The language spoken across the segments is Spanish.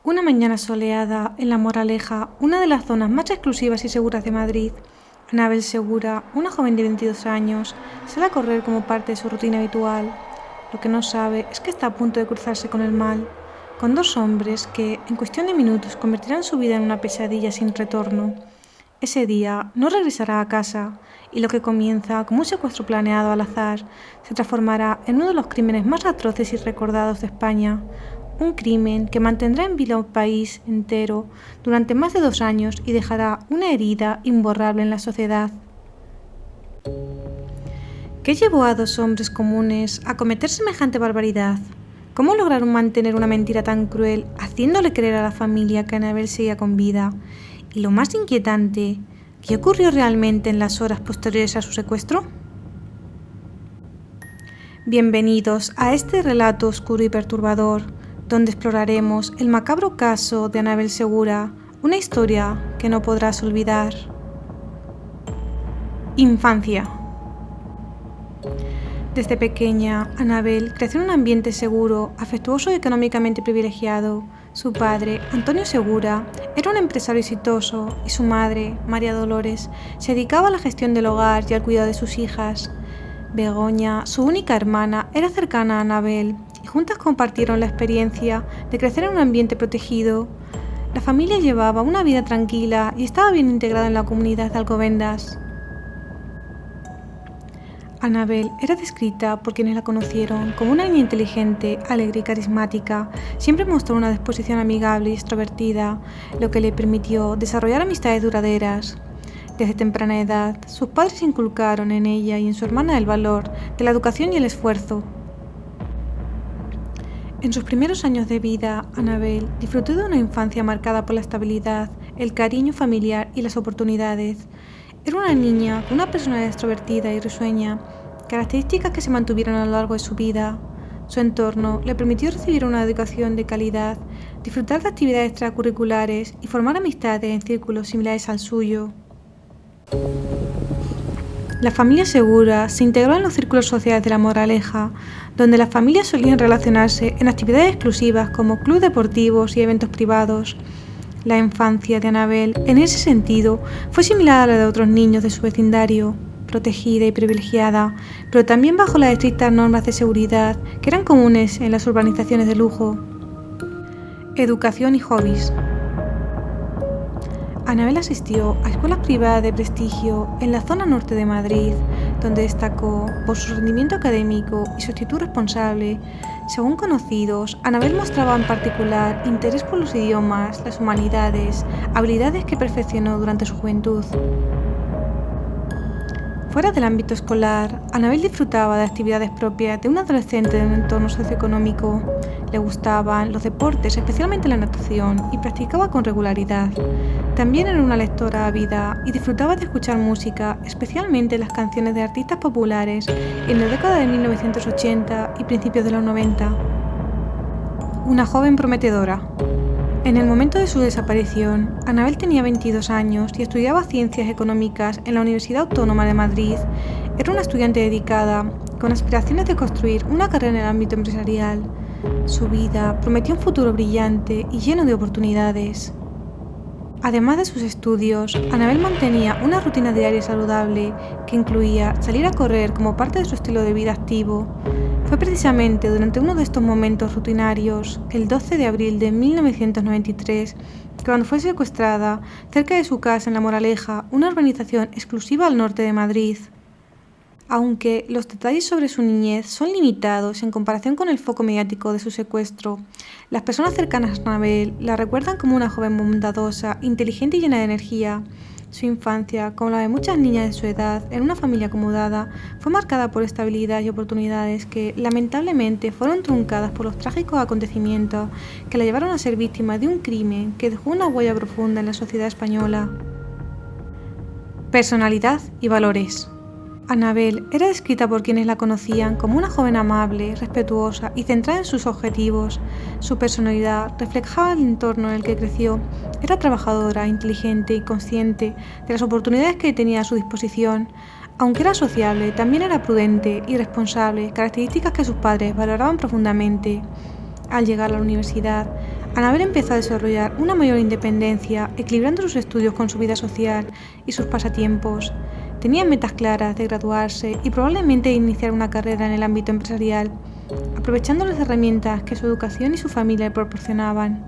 Una mañana soleada en La Moraleja, una de las zonas más exclusivas y seguras de Madrid, Anabel Segura, una joven de 22 años, sale a correr como parte de su rutina habitual. Lo que no sabe es que está a punto de cruzarse con el mal, con dos hombres que, en cuestión de minutos, convertirán su vida en una pesadilla sin retorno. Ese día no regresará a casa y lo que comienza como un secuestro planeado al azar se transformará en uno de los crímenes más atroces y recordados de España. Un crimen que mantendrá en vilo al país entero durante más de 2 años y dejará una herida imborrable en la sociedad. ¿Qué llevó a dos hombres comunes a cometer semejante barbaridad? ¿Cómo lograron mantener una mentira tan cruel, haciéndole creer a la familia que Anabel seguía con vida? Y lo más inquietante, ¿qué ocurrió realmente en las horas posteriores a su secuestro? Bienvenidos a este relato oscuro y perturbador, donde exploraremos el macabro caso de Anabel Segura, una historia que no podrás olvidar. Infancia. Desde pequeña, Anabel creció en un ambiente seguro, afectuoso y económicamente privilegiado. Su padre, Antonio Segura, era un empresario exitoso y su madre, María Dolores, se dedicaba a la gestión del hogar y al cuidado de sus hijas. Begoña, su única hermana, era cercana a Anabel y juntas compartieron la experiencia de crecer en un ambiente protegido. La familia llevaba una vida tranquila y estaba bien integrada en la comunidad de Alcobendas. Anabel era descrita por quienes la conocieron como una niña inteligente, alegre y carismática. Siempre mostró una disposición amigable y extrovertida, lo que le permitió desarrollar amistades duraderas. Desde temprana edad, sus padres inculcaron en ella y en su hermana el valor de la educación y el esfuerzo. En sus primeros años de vida, Anabel disfrutó de una infancia marcada por la estabilidad, el cariño familiar y las oportunidades. Era una niña con una personalidad extrovertida y risueña, características que se mantuvieron a lo largo de su vida. Su entorno le permitió recibir una educación de calidad, disfrutar de actividades extracurriculares y formar amistades en círculos similares al suyo. La familia Segura se integró en los círculos sociales de La Moraleja, donde las familias solían relacionarse en actividades exclusivas como clubes deportivos y eventos privados. La infancia de Anabel, en ese sentido, fue similar a la de otros niños de su vecindario, protegida y privilegiada, pero también bajo las estrictas normas de seguridad que eran comunes en las urbanizaciones de lujo. Educación y hobbies. Anabel asistió a escuelas privadas de prestigio en la zona norte de Madrid, donde destacó por su rendimiento académico y su actitud responsable. Según conocidos, Anabel mostraba en particular interés por los idiomas, las humanidades, habilidades que perfeccionó durante su juventud. Fuera del ámbito escolar, Anabel disfrutaba de actividades propias de un adolescente de un entorno socioeconómico. Le gustaban los deportes, especialmente la natación, y practicaba con regularidad. También era una lectora ávida y disfrutaba de escuchar música, especialmente las canciones de artistas populares en la década de 1980 y principios de los 90. Una joven prometedora. En el momento de su desaparición, Anabel tenía 22 años y estudiaba Ciencias Económicas en la Universidad Autónoma de Madrid. Era una estudiante dedicada, con aspiraciones de construir una carrera en el ámbito empresarial. Su vida prometía un futuro brillante y lleno de oportunidades. Además de sus estudios, Anabel mantenía una rutina diaria saludable que incluía salir a correr como parte de su estilo de vida activo. Fue precisamente durante uno de estos momentos rutinarios, el 12 de abril de 1993, cuando fue secuestrada cerca de su casa en La Moraleja, una urbanización exclusiva al norte de Madrid. Aunque los detalles sobre su niñez son limitados en comparación con el foco mediático de su secuestro, las personas cercanas a Anabel la recuerdan como una joven bondadosa, inteligente y llena de energía. Su infancia, como la de muchas niñas de su edad, en una familia acomodada, fue marcada por estabilidad y oportunidades que, lamentablemente, fueron truncadas por los trágicos acontecimientos que la llevaron a ser víctima de un crimen que dejó una huella profunda en la sociedad española. Personalidad y valores. Anabel era descrita por quienes la conocían como una joven amable, respetuosa y centrada en sus objetivos. Su personalidad reflejaba el entorno en el que creció. Era trabajadora, inteligente y consciente de las oportunidades que tenía a su disposición. Aunque era sociable, también era prudente y responsable, características que sus padres valoraban profundamente. Al llegar a la universidad, Annabel empezó a desarrollar una mayor independencia, equilibrando sus estudios con su vida social y sus pasatiempos. Tenía metas claras de graduarse y probablemente iniciar una carrera en el ámbito empresarial, aprovechando las herramientas que su educación y su familia le proporcionaban.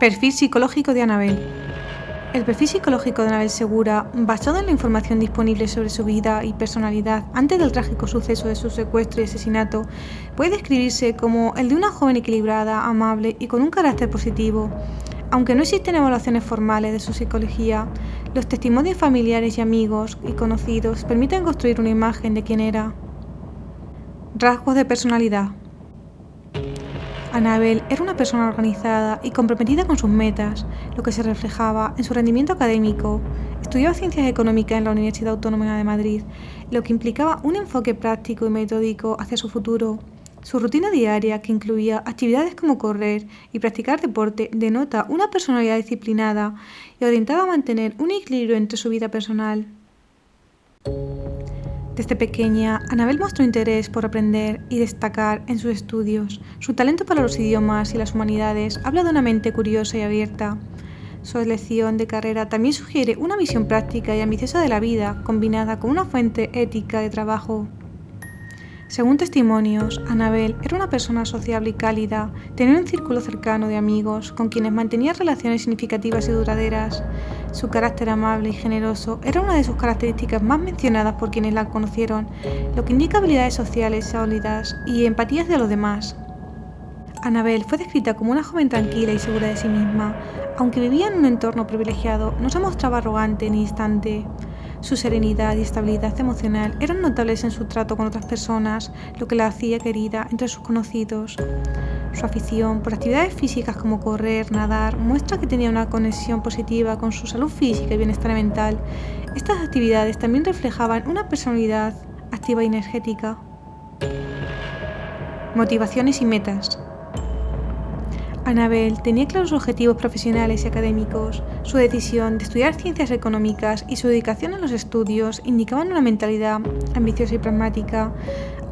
Perfil psicológico de Annabel. El perfil psicológico de Annabel Segura, basado en la información disponible sobre su vida y personalidad antes del trágico suceso de su secuestro y asesinato, puede describirse como el de una joven equilibrada, amable y con un carácter positivo. Aunque no existen evaluaciones formales de su psicología, los testimonios familiares y amigos y conocidos permiten construir una imagen de quién era. Rasgos de personalidad. Annabel era una persona organizada y comprometida con sus metas, lo que se reflejaba en su rendimiento académico. Estudiaba Ciencias Económicas en la Universidad Autónoma de Madrid, lo que implicaba un enfoque práctico y metódico hacia su futuro. Su rutina diaria, que incluía actividades como correr y practicar deporte, denota una personalidad disciplinada y orientada a mantener un equilibrio entre su vida personal. Desde pequeña, Annabel mostró interés por aprender y destacar en sus estudios. Su talento para los idiomas y las humanidades habla de una mente curiosa y abierta. Su elección de carrera también sugiere una visión práctica y ambiciosa de la vida, combinada con una fuente ética de trabajo. Según testimonios, Annabel era una persona sociable y cálida, tenía un círculo cercano de amigos con quienes mantenía relaciones significativas y duraderas. Su carácter amable y generoso era una de sus características más mencionadas por quienes la conocieron, lo que indica habilidades sociales sólidas y empatía hacia los demás. Annabel fue descrita como una joven tranquila y segura de sí misma. Aunque vivía en un entorno privilegiado, no se mostraba arrogante ni distante. Su serenidad y estabilidad emocional eran notables en su trato con otras personas, lo que la hacía querida entre sus conocidos. Su afición por actividades físicas como correr, nadar, muestra que tenía una conexión positiva con su salud física y bienestar mental. Estas actividades también reflejaban una personalidad activa y energética. Motivaciones y metas. Annabel tenía claros objetivos profesionales y académicos. Su decisión de estudiar ciencias económicas y su dedicación a los estudios indicaban una mentalidad ambiciosa y pragmática.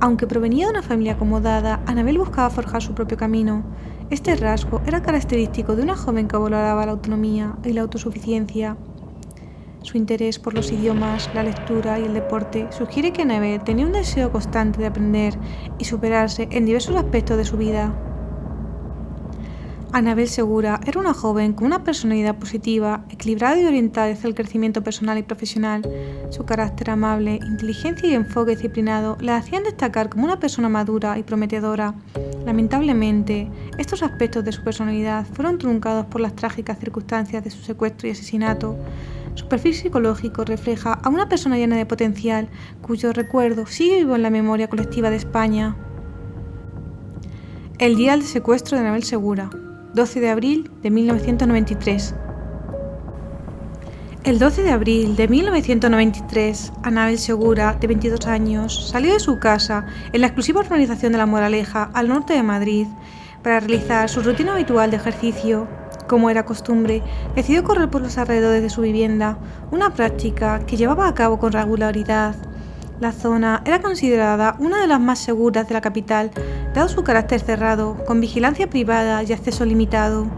Aunque provenía de una familia acomodada, Annabel buscaba forjar su propio camino. Este rasgo era característico de una joven que valoraba la autonomía y la autosuficiencia. Su interés por los idiomas, la lectura y el deporte sugiere que Annabel tenía un deseo constante de aprender y superarse en diversos aspectos de su vida. Annabel Segura era una joven con una personalidad positiva, equilibrada y orientada hacia el crecimiento personal y profesional. Su carácter amable, inteligencia y enfoque disciplinado la hacían destacar como una persona madura y prometedora. Lamentablemente, estos aspectos de su personalidad fueron truncados por las trágicas circunstancias de su secuestro y asesinato. Su perfil psicológico refleja a una persona llena de potencial, cuyo recuerdo sigue vivo en la memoria colectiva de España. El día del secuestro de Annabel Segura. 12 de abril de 1993. El 12 de abril de 1993, Annabel Segura, de 22 años, salió de su casa en la exclusiva urbanización de La Moraleja, al norte de Madrid, para realizar su rutina habitual de ejercicio. Como era costumbre, decidió correr por los alrededores de su vivienda, una práctica que llevaba a cabo con regularidad. La zona era considerada una de las más seguras de la capital, dado su carácter cerrado, con vigilancia privada y acceso limitado.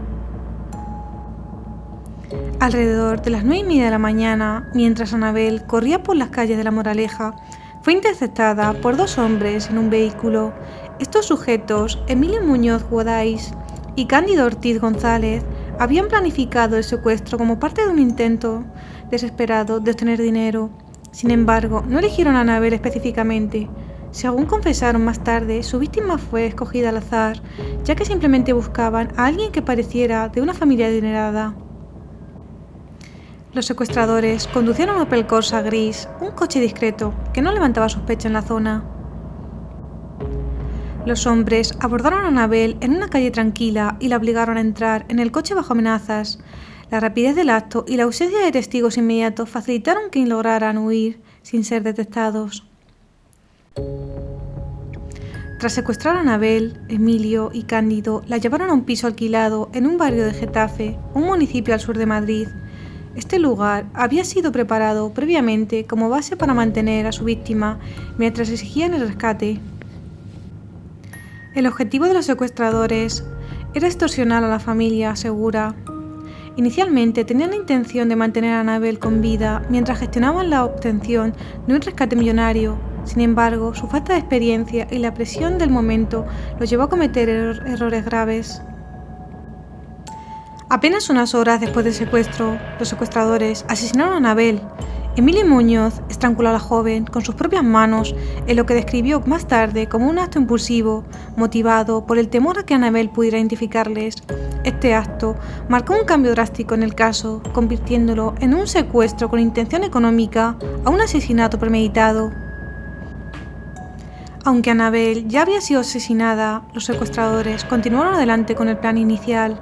Alrededor de las 9:30 de la mañana, mientras Annabel corría por las calles de La Moraleja, fue interceptada por dos hombres en un vehículo. Estos sujetos, Emilio Muñoz Guadáis y Cándido Ortiz González, habían planificado el secuestro como parte de un intento desesperado de obtener dinero. Sin embargo, no eligieron a Annabel específicamente. Según confesaron más tarde, su víctima fue escogida al azar, ya que simplemente buscaban a alguien que pareciera de una familia adinerada. Los secuestradores conducían un Opel Corsa gris, un coche discreto que no levantaba sospecha en la zona. Los hombres abordaron a Annabel en una calle tranquila y la obligaron a entrar en el coche bajo amenazas. La rapidez del acto y la ausencia de testigos inmediatos facilitaron que lograran huir sin ser detectados. Tras secuestrar a Annabel, Emilio y Cándido la llevaron a un piso alquilado en un barrio de Getafe, un municipio al sur de Madrid. Este lugar había sido preparado previamente como base para mantener a su víctima mientras exigían el rescate. El objetivo de los secuestradores era extorsionar a la familia Segura. Inicialmente tenían la intención de mantener a Annabel con vida mientras gestionaban la obtención de un rescate millonario. Sin embargo, su falta de experiencia y la presión del momento los llevó a cometer errores graves. Apenas unas horas después del secuestro, los secuestradores asesinaron a Annabel. Emilio Muñoz estranguló a la joven con sus propias manos en lo que describió más tarde como un acto impulsivo, motivado por el temor a que Annabel pudiera identificarles. Este acto marcó un cambio drástico en el caso, convirtiéndolo en un secuestro con intención económica a un asesinato premeditado. Aunque Annabel ya había sido asesinada, los secuestradores continuaron adelante con el plan inicial.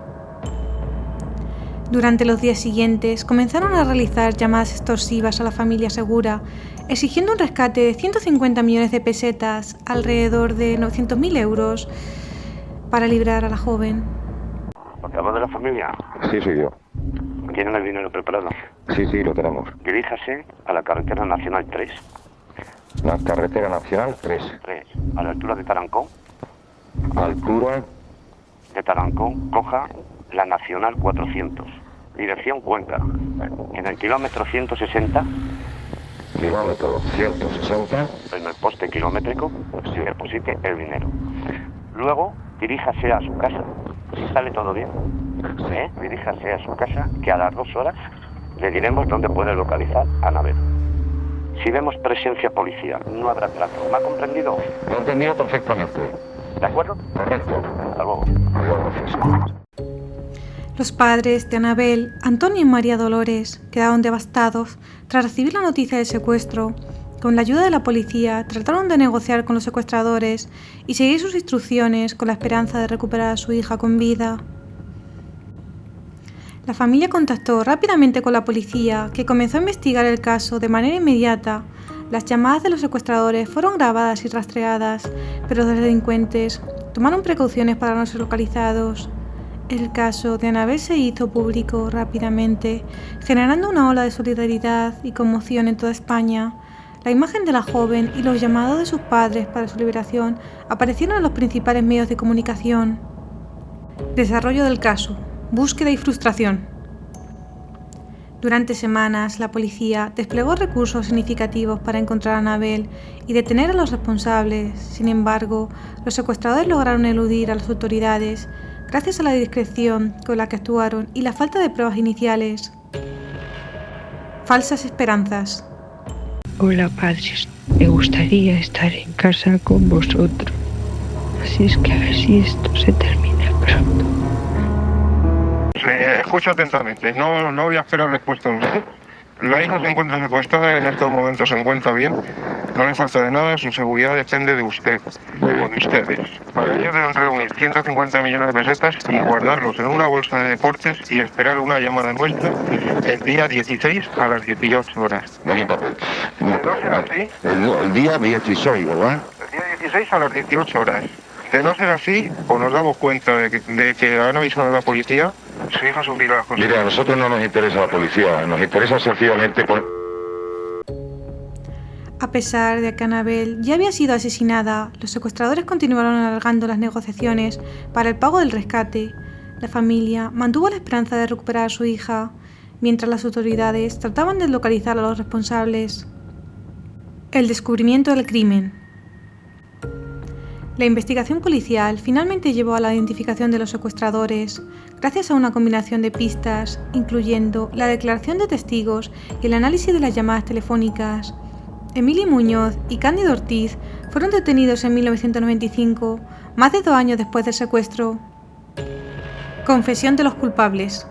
Durante los días siguientes comenzaron a realizar llamadas extorsivas a la familia Segura, exigiendo un rescate de 150 millones de pesetas, alrededor de 900.000 euros, para librar a la joven. ¿Portavoz de la familia? Sí, soy yo. ¿Tienen el dinero preparado? Sí, lo tenemos. Diríjase a la carretera nacional 3. La carretera nacional 3. A la altura de Tarancón. Altura De Tarancón, coja la nacional 400. Dirección Cuenca. En el kilómetro 160, kilómetro 160. en el poste kilométrico, se deposite el dinero. Luego, diríjase a su casa. Si sale todo bien, diríjase a su casa, que a las 2 horas le diremos dónde puede localizar a Annabel. Si vemos presencia policial, no habrá trato. ¿Me ha comprendido? Lo he entendido perfectamente. ¿De acuerdo? Correcto. Hasta luego. Gracias. Los padres de Annabel, Antonio y María Dolores, quedaron devastados tras recibir la noticia del secuestro. Con la ayuda de la policía, trataron de negociar con los secuestradores y seguir sus instrucciones con la esperanza de recuperar a su hija con vida. La familia contactó rápidamente con la policía, que comenzó a investigar el caso de manera inmediata. Las llamadas de los secuestradores fueron grabadas y rastreadas, pero los delincuentes tomaron precauciones para no ser localizados. El caso de Annabel se hizo público rápidamente, generando una ola de solidaridad y conmoción en toda España. La imagen de la joven y los llamados de sus padres para su liberación aparecieron en los principales medios de comunicación. Desarrollo del caso, búsqueda y frustración. Durante semanas, la policía desplegó recursos significativos para encontrar a Annabel y detener a los responsables. Sin embargo, los secuestradores lograron eludir a las autoridades gracias a la discreción con la que actuaron y la falta de pruebas iniciales. Falsas esperanzas. Hola padres, me gustaría estar en casa con vosotros. Así es que a ver si esto se termina pronto. Escucho atentamente, no voy a esperar respuestas. La hija se encuentra secuestrada, en estos momentos se encuentra bien, no le falta de nada, su seguridad depende de usted, de ustedes. Para ello deben reunir 150 millones de pesetas y guardarlos en una bolsa de deportes y esperar una llamada nuestra el día 16 a las 18 horas. El día 16, ¿verdad? El día 16 a las 18 horas. De no ser así, o nos damos cuenta de que han avisado a la policía, su hija sufrirá las consecuencias. Mira, a nosotros no nos interesa la policía, nos interesa sencillamente por... A pesar de que Annabel ya había sido asesinada, los secuestradores continuaron alargando las negociaciones para el pago del rescate. La familia mantuvo la esperanza de recuperar a su hija, mientras las autoridades trataban de localizar a los responsables. El descubrimiento del crimen. La investigación policial finalmente llevó a la identificación de los secuestradores, gracias a una combinación de pistas, incluyendo la declaración de testigos y el análisis de las llamadas telefónicas. Emilio Muñoz y Cándido Ortiz fueron detenidos en 1995, más de 2 años después del secuestro. Confesión de los culpables.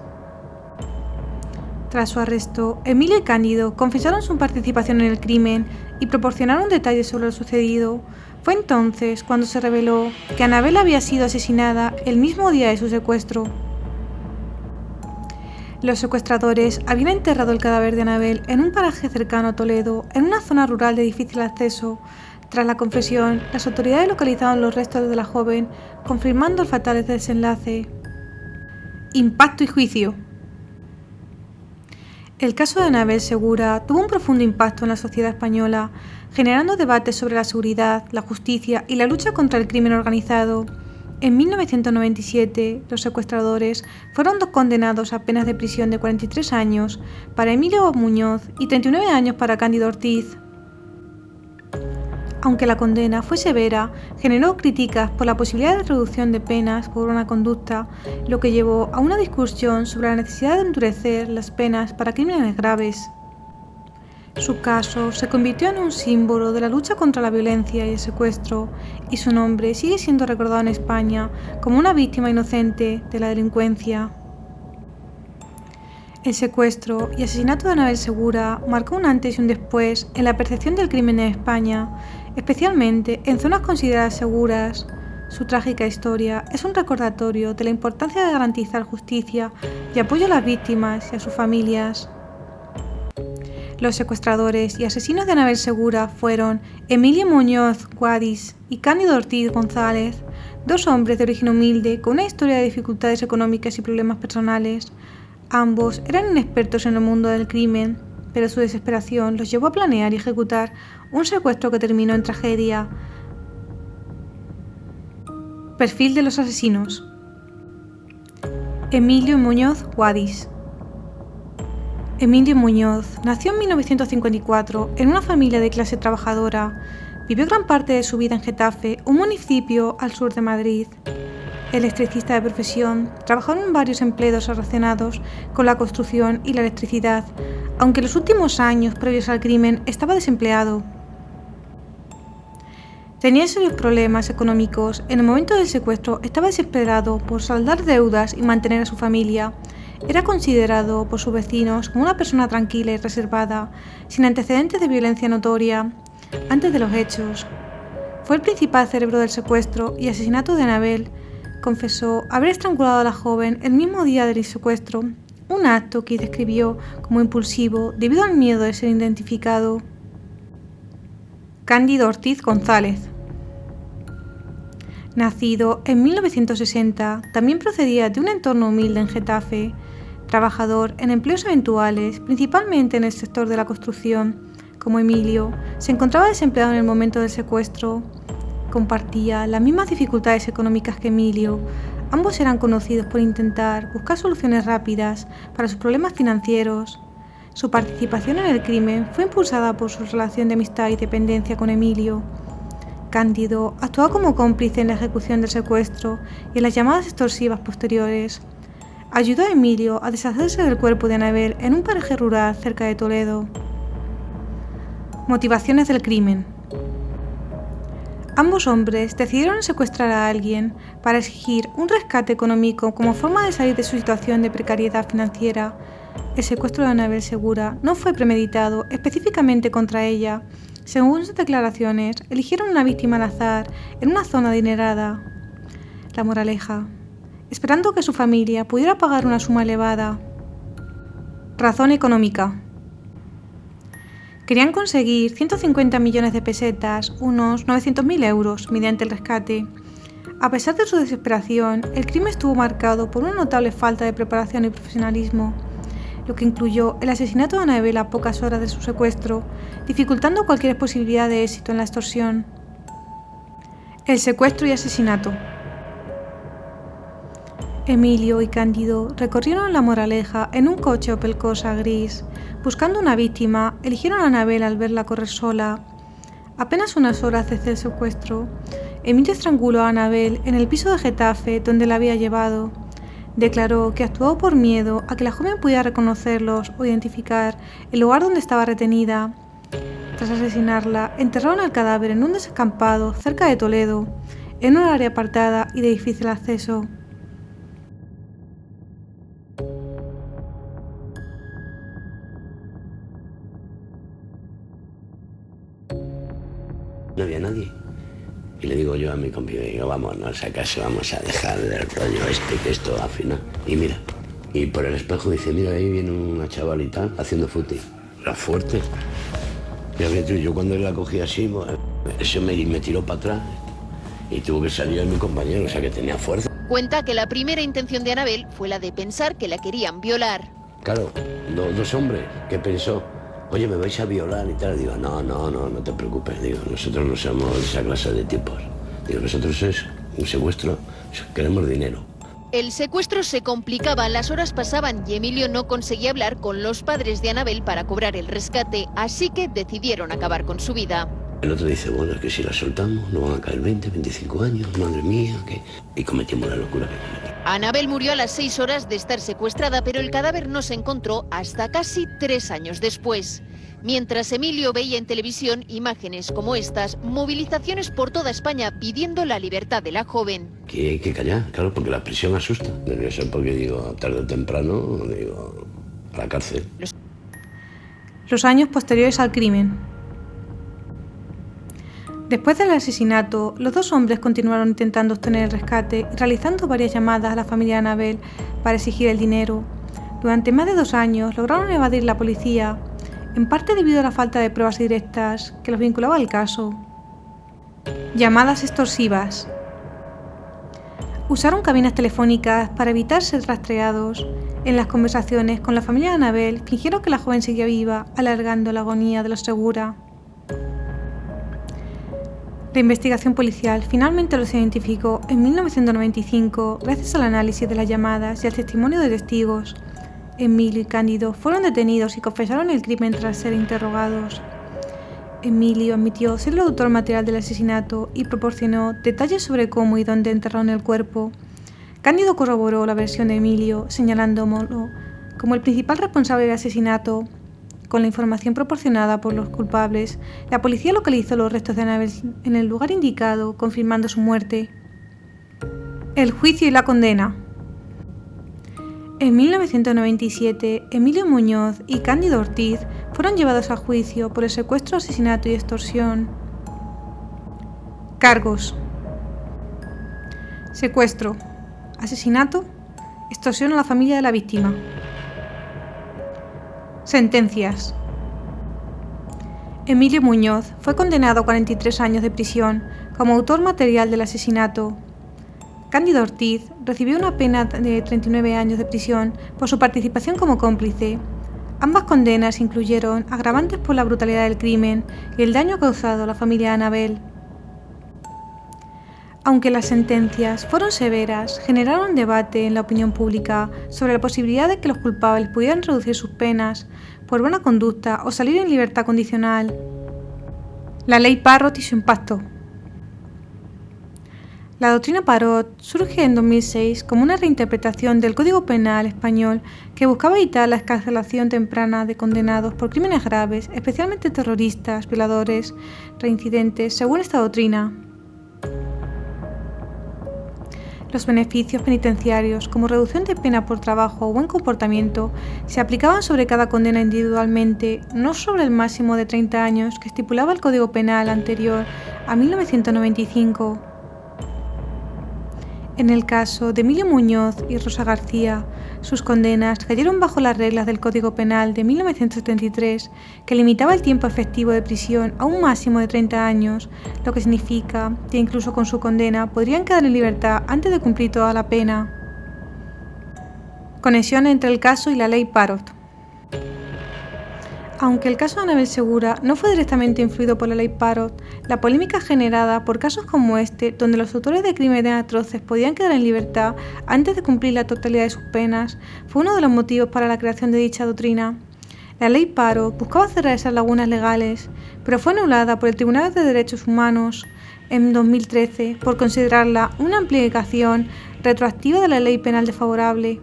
Tras su arresto, Emilio y Cándido confesaron su participación en el crimen y proporcionaron detalles sobre lo sucedido. Fue entonces cuando se reveló que Annabel había sido asesinada el mismo día de su secuestro. Los secuestradores habían enterrado el cadáver de Annabel en un paraje cercano a Toledo, en una zona rural de difícil acceso. Tras la confesión, las autoridades localizaron los restos de la joven, confirmando el fatal desenlace. Impacto y juicio. El caso de Anabel Segura tuvo un profundo impacto en la sociedad española, generando debates sobre la seguridad, la justicia y la lucha contra el crimen organizado. En 1997, los secuestradores fueron condenados a penas de prisión de 43 años para Emilio Muñoz y 39 años para Cándido Ortiz. Aunque la condena fue severa, generó críticas por la posibilidad de reducción de penas por una conducta, lo que llevó a una discusión sobre la necesidad de endurecer las penas para crímenes graves. Su caso se convirtió en un símbolo de la lucha contra la violencia y el secuestro, y su nombre sigue siendo recordado en España como una víctima inocente de la delincuencia. El secuestro y asesinato de Anabel Segura marcó un antes y un después en la percepción del crimen en España, especialmente en zonas consideradas seguras. Su trágica historia es un recordatorio de la importancia de garantizar justicia y apoyo a las víctimas y a sus familias. Los secuestradores y asesinos de Anabel Segura fueron Emilio Muñoz Guadix y Cándido Ortiz González, dos hombres de origen humilde con una historia de dificultades económicas y problemas personales. Ambos eran inexpertos en el mundo del crimen, pero su desesperación los llevó a planear y ejecutar un secuestro que terminó en tragedia. Perfil de los asesinos. Emilio Muñoz Guadix. Emilio Muñoz nació en 1954 en una familia de clase trabajadora. Vivió gran parte de su vida en Getafe, un municipio al sur de Madrid. Electricista de profesión, trabajó en varios empleos relacionados con la construcción y la electricidad, aunque en los últimos años previos al crimen estaba desempleado. Tenía serios problemas económicos. En el momento del secuestro estaba desesperado por saldar deudas y mantener a su familia. Era considerado por sus vecinos como una persona tranquila y reservada, sin antecedentes de violencia notoria. Antes de los hechos, fue el principal cerebro del secuestro y asesinato de Anabel. Confesó haber estrangulado a la joven el mismo día del secuestro, un acto que describió como impulsivo debido al miedo de ser identificado. Cándido Ortiz González. Nacido en 1960, también procedía de un entorno humilde en Getafe, trabajador en empleos eventuales, principalmente en el sector de la construcción. Como Emilio, se encontraba desempleado en el momento del secuestro. Compartía las mismas dificultades económicas que Emilio. Ambos eran conocidos por intentar buscar soluciones rápidas para sus problemas financieros. Su participación en el crimen fue impulsada por su relación de amistad y dependencia con Emilio. Cándido actuaba como cómplice en la ejecución del secuestro y en las llamadas extorsivas posteriores. Ayudó a Emilio a deshacerse del cuerpo de Anabel en un paraje rural cerca de Toledo. Motivaciones del crimen. Ambos hombres decidieron secuestrar a alguien para exigir un rescate económico como forma de salir de su situación de precariedad financiera. El secuestro de Anabel Segura no fue premeditado específicamente contra ella. Según sus declaraciones, eligieron una víctima al azar en una zona adinerada. La moraleja: esperando que su familia pudiera pagar una suma elevada. Razón económica. Querían conseguir 150 millones de pesetas, unos 900.000 euros, mediante el rescate. A pesar de su desesperación, el crimen estuvo marcado por una notable falta de preparación y profesionalismo, lo que incluyó el asesinato de Anabel a pocas horas de su secuestro, dificultando cualquier posibilidad de éxito en la extorsión. El secuestro y asesinato. Emilio y Cándido recorrieron la Moraleja en un coche Opel Corsa gris. Buscando una víctima, eligieron a Anabel al verla correr sola. Apenas unas horas desde el secuestro, Emilio estranguló a Anabel en el piso de Getafe donde la había llevado. Declaró que actuó por miedo a que la joven pudiera reconocerlos o identificar el lugar donde estaba retenida. Tras asesinarla, enterraron el cadáver en un descampado cerca de Toledo, en un área apartada y de difícil acceso. No había nadie. Y le digo yo a mi compi, digo, vámonos a casa, vamos a dejar del rollo que esto al final. Y mira, y por el espejo dice, mira, ahí viene una chavalita haciendo footing. Era fuerte. Yo cuando la cogí así, eso me tiró para atrás y tuvo que salir mi compañero, o sea que tenía fuerza. Cuenta que la primera intención de Anabel fue la de pensar que la querían violar. Claro, dos hombres, ¿qué pensó? Oye, me vais a violar y tal. Digo, no te preocupes. Digo, nosotros no somos esa clase de tipos. Digo, nosotros es un secuestro, queremos dinero. El secuestro se complicaba, las horas pasaban y Emilio no conseguía hablar con los padres de Anabel para cobrar el rescate, así que decidieron acabar con su vida. El otro dice, bueno, es que si la soltamos nos van a caer 20, 25 años, madre mía, ¿qué? Y cometimos la locura que cometimos. Anabel murió a las 6 horas de estar secuestrada, pero el cadáver no se encontró hasta casi 3 años después. Mientras Emilio veía en televisión imágenes como estas, movilizaciones por toda España pidiendo la libertad de la joven. Que hay que callar, claro, porque la prisión asusta. Nervioso porque digo, tarde o temprano, digo, a la cárcel. Los años posteriores al crimen. Después del asesinato, los dos hombres continuaron intentando obtener el rescate y realizando varias llamadas a la familia de Anabel para exigir el dinero. Durante más de 2 años lograron evadir la policía, en parte debido a la falta de pruebas directas que los vinculaba al caso. Llamadas extorsivas. Usaron cabinas telefónicas para evitar ser rastreados. En las conversaciones con la familia de Anabel fingieron que la joven seguía viva, alargando la agonía de los Segura. La investigación policial finalmente los identificó en 1995 gracias al análisis de las llamadas y al testimonio de testigos. Emilio y Cándido fueron detenidos y confesaron el crimen tras ser interrogados. Emilio admitió ser el autor material del asesinato y proporcionó detalles sobre cómo y dónde enterraron el cuerpo. Cándido corroboró la versión de Emilio, señalándolo como el principal responsable del asesinato. Con la información proporcionada por los culpables, la policía localizó los restos de Anabel en el lugar indicado, confirmando su muerte. El juicio y la condena. En 1997, Emilio Muñoz y Cándido Ortiz fueron llevados a juicio por el secuestro, asesinato y extorsión. Cargos: secuestro, asesinato, extorsión a la familia de la víctima. Sentencias. Emilio Muñoz fue condenado a 43 años de prisión como autor material del asesinato. Cándido Ortiz recibió una pena de 39 años de prisión por su participación como cómplice. Ambas condenas incluyeron agravantes por la brutalidad del crimen y el daño causado a la familia de Anabel. Aunque las sentencias fueron severas, generaron debate en la opinión pública sobre la posibilidad de que los culpables pudieran reducir sus penas por buena conducta o salir en libertad condicional. La ley Parot y su impacto. La doctrina Parot surge en 2006 como una reinterpretación del Código Penal español que buscaba evitar la excarcelación temprana de condenados por crímenes graves, especialmente terroristas, violadores, reincidentes, según esta doctrina. Los beneficios penitenciarios, como reducción de pena por trabajo o buen comportamiento, se aplicaban sobre cada condena individualmente, no sobre el máximo de 30 años que estipulaba el Código Penal anterior a 1995. En el caso de Emilio Muñoz y Rosa García, sus condenas cayeron bajo las reglas del Código Penal de 1973, que limitaba el tiempo efectivo de prisión a un máximo de 30 años, lo que significa que incluso con su condena podrían quedar en libertad antes de cumplir toda la pena. Conexión entre el caso y la ley Parot. Aunque el caso de Anabel Segura no fue directamente influido por la ley Parot, la polémica generada por casos como este, donde los autores de crímenes atroces podían quedar en libertad antes de cumplir la totalidad de sus penas, fue uno de los motivos para la creación de dicha doctrina. La ley Parot buscaba cerrar esas lagunas legales, pero fue anulada por el Tribunal de Derechos Humanos en 2013 por considerarla una aplicación retroactiva de la ley penal desfavorable.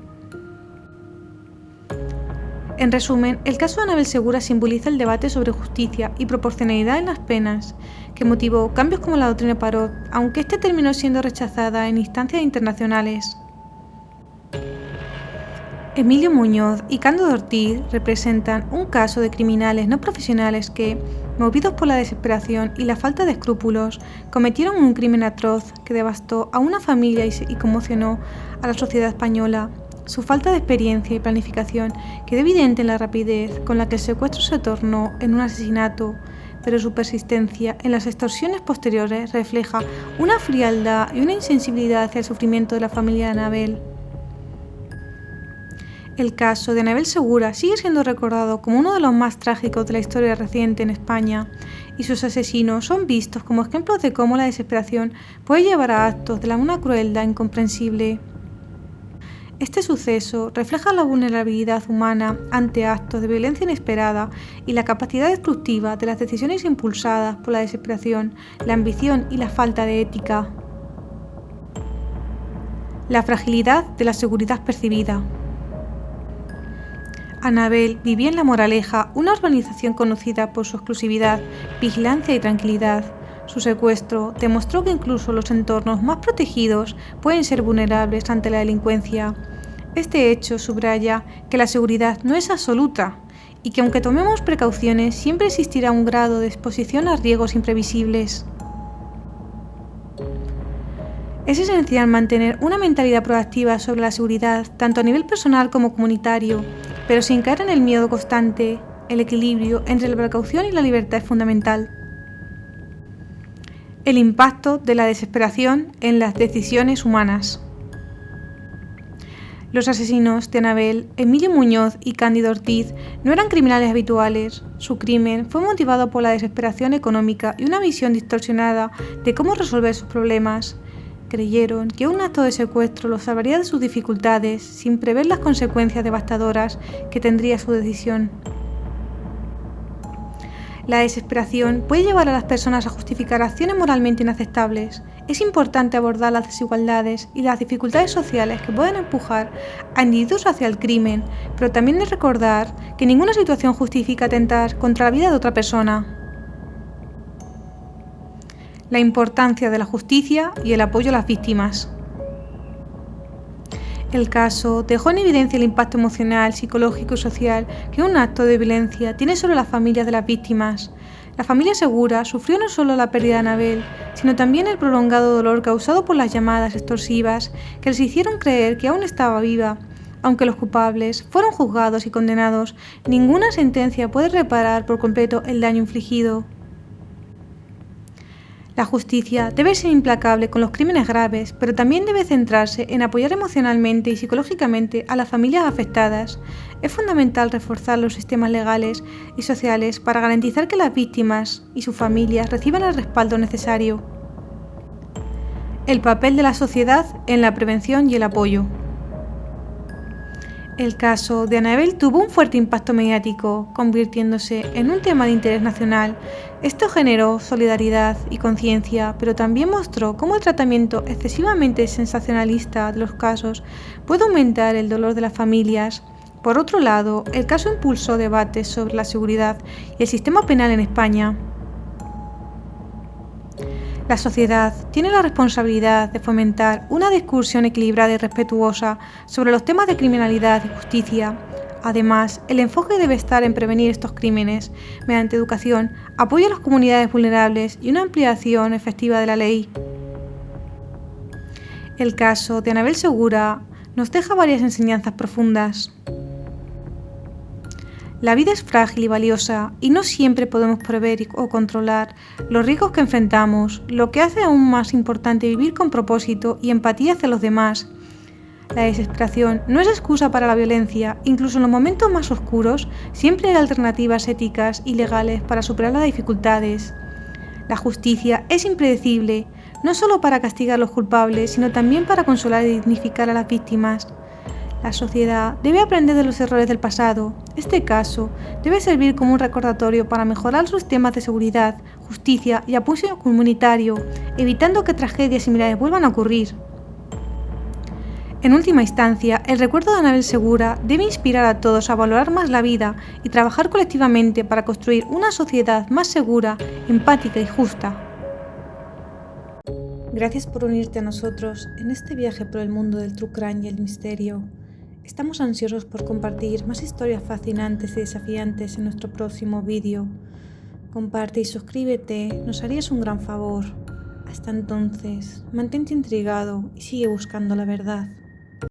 En resumen, el caso de Anabel Segura simboliza el debate sobre justicia y proporcionalidad en las penas, que motivó cambios como la doctrina Parot, aunque este terminó siendo rechazada en instancias internacionales. Emilio Muñoz y Cándido Ortiz representan un caso de criminales no profesionales que, movidos por la desesperación y la falta de escrúpulos, cometieron un crimen atroz que devastó a una familia y conmocionó a la sociedad española. Su falta de experiencia y planificación quedó evidente en la rapidez con la que el secuestro se tornó en un asesinato, pero su persistencia en las extorsiones posteriores refleja una frialdad y una insensibilidad hacia el sufrimiento de la familia de Anabel. El caso de Anabel Segura sigue siendo recordado como uno de los más trágicos de la historia reciente en España, y sus asesinos son vistos como ejemplos de cómo la desesperación puede llevar a actos de una crueldad incomprensible. Este suceso refleja la vulnerabilidad humana ante actos de violencia inesperada y la capacidad destructiva de las decisiones impulsadas por la desesperación, la ambición y la falta de ética. La fragilidad de la seguridad percibida. Anabel vivía en La Moraleja, una urbanización conocida por su exclusividad, vigilancia y tranquilidad. Su secuestro demostró que incluso los entornos más protegidos pueden ser vulnerables ante la delincuencia. Este hecho subraya que la seguridad no es absoluta y que aunque tomemos precauciones, siempre existirá un grado de exposición a riesgos imprevisibles. Es esencial mantener una mentalidad proactiva sobre la seguridad, tanto a nivel personal como comunitario, pero sin caer en el miedo constante. El equilibrio entre la precaución y la libertad es fundamental. El impacto de la desesperación en las decisiones humanas. Los asesinos de Anabel, Emilio Muñoz y Cándido Ortiz, no eran criminales habituales. Su crimen fue motivado por la desesperación económica y una visión distorsionada de cómo resolver sus problemas. Creyeron que un acto de secuestro los salvaría de sus dificultades, sin prever las consecuencias devastadoras que tendría su decisión. La desesperación puede llevar a las personas a justificar acciones moralmente inaceptables. Es importante abordar las desigualdades y las dificultades sociales que pueden empujar a individuos hacia el crimen, pero también es recordar que ninguna situación justifica atentar contra la vida de otra persona. La importancia de la justicia y el apoyo a las víctimas. El caso dejó en evidencia el impacto emocional, psicológico y social que un acto de violencia tiene sobre las familias de las víctimas. La familia Segura sufrió no solo la pérdida de Anabel, sino también el prolongado dolor causado por las llamadas extorsivas que les hicieron creer que aún estaba viva. Aunque los culpables fueron juzgados y condenados, ninguna sentencia puede reparar por completo el daño infligido. La justicia debe ser implacable con los crímenes graves, pero también debe centrarse en apoyar emocionalmente y psicológicamente a las familias afectadas. Es fundamental reforzar los sistemas legales y sociales para garantizar que las víctimas y sus familias reciban el respaldo necesario. El papel de la sociedad en la prevención y el apoyo. El caso de Anabel tuvo un fuerte impacto mediático, convirtiéndose en un tema de interés nacional. Esto generó solidaridad y conciencia, pero también mostró cómo el tratamiento excesivamente sensacionalista de los casos puede aumentar el dolor de las familias. Por otro lado, el caso impulsó debates sobre la seguridad y el sistema penal en España. La sociedad tiene la responsabilidad de fomentar una discusión equilibrada y respetuosa sobre los temas de criminalidad y justicia. Además, el enfoque debe estar en prevenir estos crímenes mediante educación, apoyo a las comunidades vulnerables y una ampliación efectiva de la ley. El caso de Anabel Segura nos deja varias enseñanzas profundas. La vida es frágil y valiosa y no siempre podemos prever o controlar los riesgos que enfrentamos, lo que hace aún más importante vivir con propósito y empatía hacia los demás. La desesperación no es excusa para la violencia, incluso en los momentos más oscuros siempre hay alternativas éticas y legales para superar las dificultades. La justicia es impredecible, no solo para castigar a los culpables, sino también para consolar y dignificar a las víctimas. La sociedad debe aprender de los errores del pasado. Este caso debe servir como un recordatorio para mejorar los sistemas de seguridad, justicia y apoyo comunitario, evitando que tragedias similares vuelvan a ocurrir. En última instancia, el recuerdo de Anabel Segura debe inspirar a todos a valorar más la vida y trabajar colectivamente para construir una sociedad más segura, empática y justa. Gracias por unirte a nosotros en este viaje por el mundo del true crime y el misterio. Estamos ansiosos por compartir más historias fascinantes y desafiantes en nuestro próximo vídeo. Comparte y suscríbete, nos harías un gran favor. Hasta entonces, mantente intrigado y sigue buscando la verdad.